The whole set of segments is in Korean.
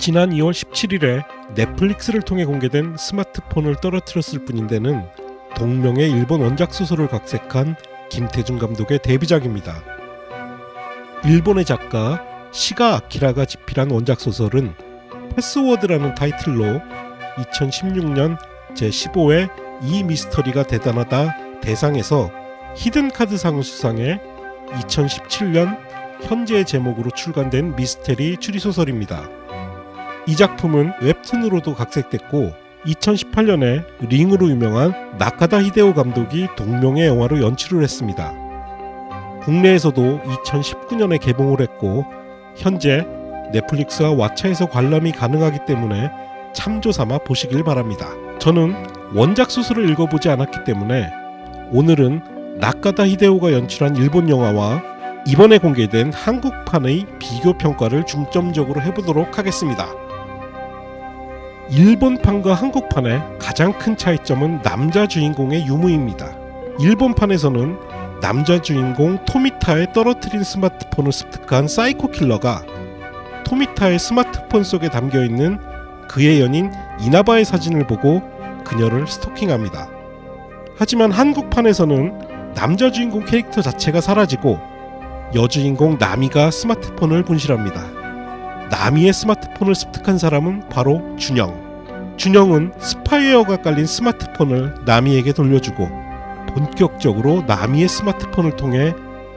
지난 2월 17일에 넷플릭스를 통해 공개된 스마트폰을 떨어뜨렸을 뿐인데는 동명의 일본 원작 소설을 각색한 김태준 감독의 데뷔작입니다. 일본의 작가 시가 아키라가 집필한 원작 소설은 패스워드라는 타이틀로 2016년 제15회 이 미스터리가 대단하다 대상에서 히든카드상을 수상해 2017년 현재의 제목으로 출간된 미스테리 추리소설입니다. 이 작품은 웹툰으로도 각색됐고 2018년에 링으로 유명한 나카다 히데오 감독이 동명의 영화로 연출을 했습니다. 국내에서도 2019년에 개봉을 했고 현재 넷플릭스와 왓챠에서 관람이 가능하기 때문에 참조삼아 보시길 바랍니다. 저는 원작 소설을 읽어보지 않았기 때문에 오늘은 나카다 히데오가 연출한 일본 영화와 이번에 공개된 한국판의 비교평가를 중점적으로 해보도록 하겠습니다. 일본판과 한국판의 가장 큰 차이점은 남자 주인공의 유무입니다. 일본판에서는 남자 주인공 토미타의 떨어뜨린 스마트폰을 습득한 사이코 킬러가 토미타의 스마트폰 속에 담겨있는 그의 연인 이나바의 사진을 보고 그녀를 스토킹합니다. 하지만 한국판에서는 남자 주인공 캐릭터 자체가 사라지고 여주인공 나미가 스마트폰을 분실합니다. 나미의 스마트폰을 습득한 사람은 바로 준영. 준영은 스파이웨어가 깔린 스마트폰을 나미에게 돌려주고 본격적으로 나미의 스마트폰을 통해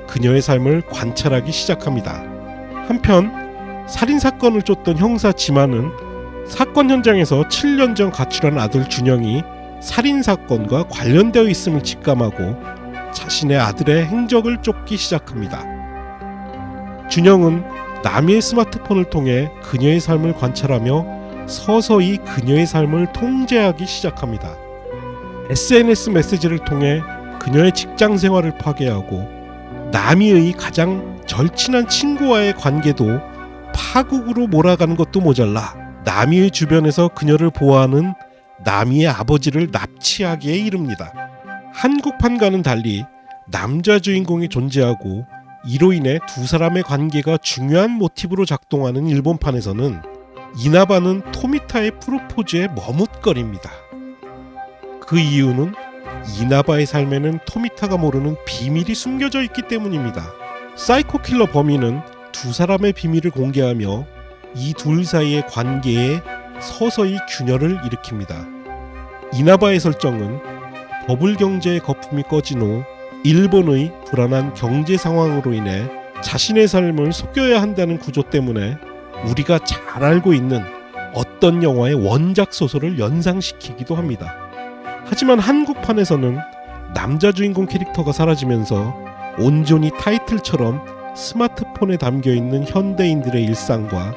그녀의 삶을 관찰하기 시작합니다. 한편 살인사건을 쫓던 형사 지마는 사건 현장에서 7년 전 가출한 아들 준영이 살인사건과 관련되어 있음을 직감하고 자신의 아들의 행적을 쫓기 시작합니다. 준영은 나미의 스마트폰을 통해 그녀의 삶을 관찰하며 서서히 그녀의 삶을 통제하기 시작합니다. SNS 메시지를 통해 그녀의 직장 생활을 파괴하고 나미의 가장 절친한 친구와의 관계도 파국으로 몰아가는 것도 모자라 나미의 주변에서 그녀를 보호하는 나미의 아버지를 납치하기에 이릅니다. 한국판과는 달리 남자 주인공이 존재하고 이로 인해 두 사람의 관계가 중요한 모티브로 작동하는 일본판에서는 이나바는 토미타의 프로포즈에 머뭇거립니다. 그 이유는 이나바의 삶에는 토미타가 모르는 비밀이 숨겨져 있기 때문입니다. 사이코 킬러 범인은 두 사람의 비밀을 공개하며 이 둘 사이의 관계에 서서히 균열을 일으킵니다. 이나바의 설정은 버블 경제의 거품이 꺼진 후 일본의 불안한 경제 상황으로 인해 자신의 삶을 속여야 한다는 구조 때문에 우리가 잘 알고 있는 어떤 영화의 원작 소설을 연상시키기도 합니다. 하지만 한국판에서는 남자 주인공 캐릭터가 사라지면서 온전히 타이틀처럼 스마트폰에 담겨있는 현대인들의 일상과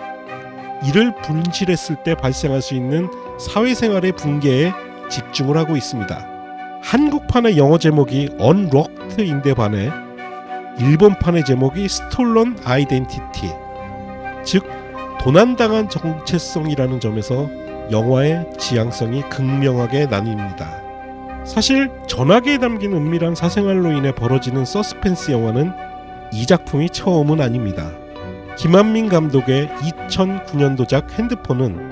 이를 분실했을 때 발생할 수 있는 사회생활의 붕괴에 집중을 하고 있습니다. 한국판의 영어 제목이 언록드인데 반해 일본판의 제목이 스톨런 아이덴티티, 즉 도난당한 정체성이라는 점에서 영화의 지향성이 극명하게 나뉩니다. 사실 전화기에 담긴 은밀한 사생활로 인해 벌어지는 서스펜스 영화는 이 작품이 처음은 아닙니다. 김한민 감독의 2009년도작 핸드폰은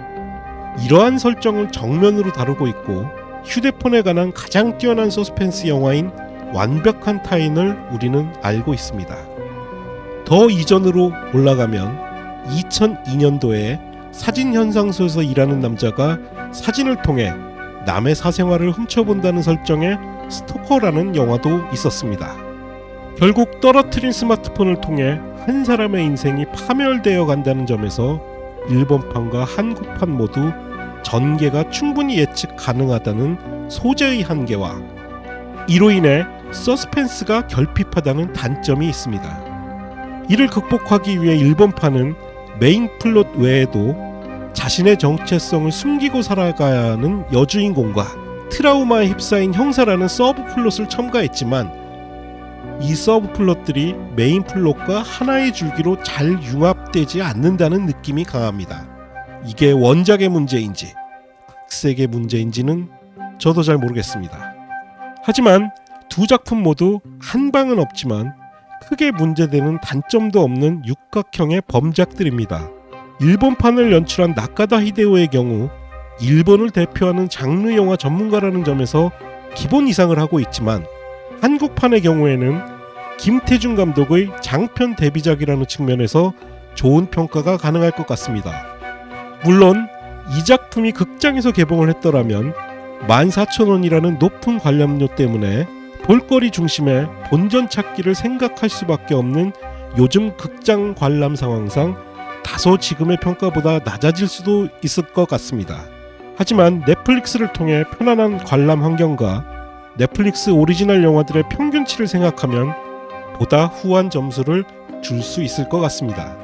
이러한 설정을 정면으로 다루고 있고 휴대폰에 관한 가장 뛰어난 서스펜스 영화인 완벽한 타인을 우리는 알고 있습니다. 더 이전으로 올라가면 2002년도에 사진 현상소에서 일하는 남자가 사진을 통해 남의 사생활을 훔쳐본다는 설정의 스토커라는 영화도 있었습니다. 결국 떨어뜨린 스마트폰을 통해 한 사람의 인생이 파멸되어 간다는 점에서 일본판과 한국판 모두 전개가 충분히 예측 가능하다는 소재의 한계와 이로 인해 서스펜스가 결핍하다는 단점이 있습니다. 이를 극복하기 위해 일본판은 메인 플롯 외에도 자신의 정체성을 숨기고 살아가야 하는 여주인공과 트라우마에 휩싸인 형사라는 서브 플롯을 첨가했지만 이 서브 플롯들이 메인 플롯과 하나의 줄기로 잘 융합되지 않는다는 느낌이 강합니다. 이게 원작의 문제인지 각색의 문제인지는 저도 잘 모르겠습니다. 하지만 두 작품 모두 한 방은 없지만 크게 문제되는 단점도 없는 육각형의 범작들입니다. 일본판을 연출한 나카다 히데오의 경우 일본을 대표하는 장르 영화 전문가라는 점에서 기본 이상을 하고 있지만, 한국판의 경우에는 김태준 감독의 장편 데뷔작이라는 측면에서 좋은 평가가 가능할 것 같습니다. 물론 이 작품이 극장에서 개봉을 했더라면 14,000원이라는 높은 관람료 때문에 볼거리 중심의 본전 찾기를 생각할 수밖에 없는 요즘 극장 관람 상황상 다소 지금의 평가보다 낮아질 수도 있을 것 같습니다. 하지만 넷플릭스를 통해 편안한 관람 환경과 넷플릭스 오리지널 영화들의 평균치를 생각하면 보다 후한 점수를 줄 수 있을 것 같습니다.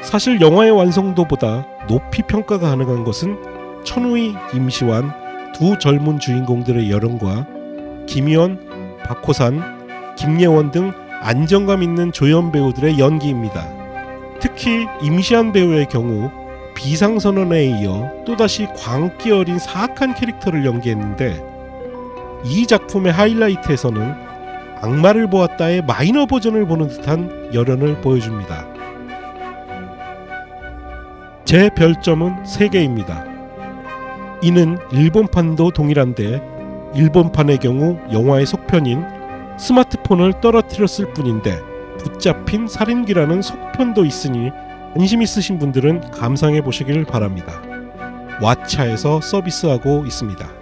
사실 영화의 완성도보다 높이 평가가 가능한 것은 천우희, 임시완 두 젊은 주인공들의 열연과 김희원, 박호산, 김예원 등 안정감 있는 조연 배우들의 연기입니다. 특히 임시완 배우의 경우 비상선언에 이어 또다시 광기 어린 사악한 캐릭터를 연기했는데, 이 작품의 하이라이트에서는 악마를 보았다의 마이너 버전을 보는 듯한 열연을 보여줍니다. 제 별점은 3개입니다. 이는 일본판도 동일한데 일본판의 경우 영화의 속편인 스마트폰을 떨어뜨렸을 뿐인데 붙잡힌 살인귀라는 속편도 있으니 관심 있으신 분들은 감상해 보시길 바랍니다. 왓챠에서 서비스하고 있습니다.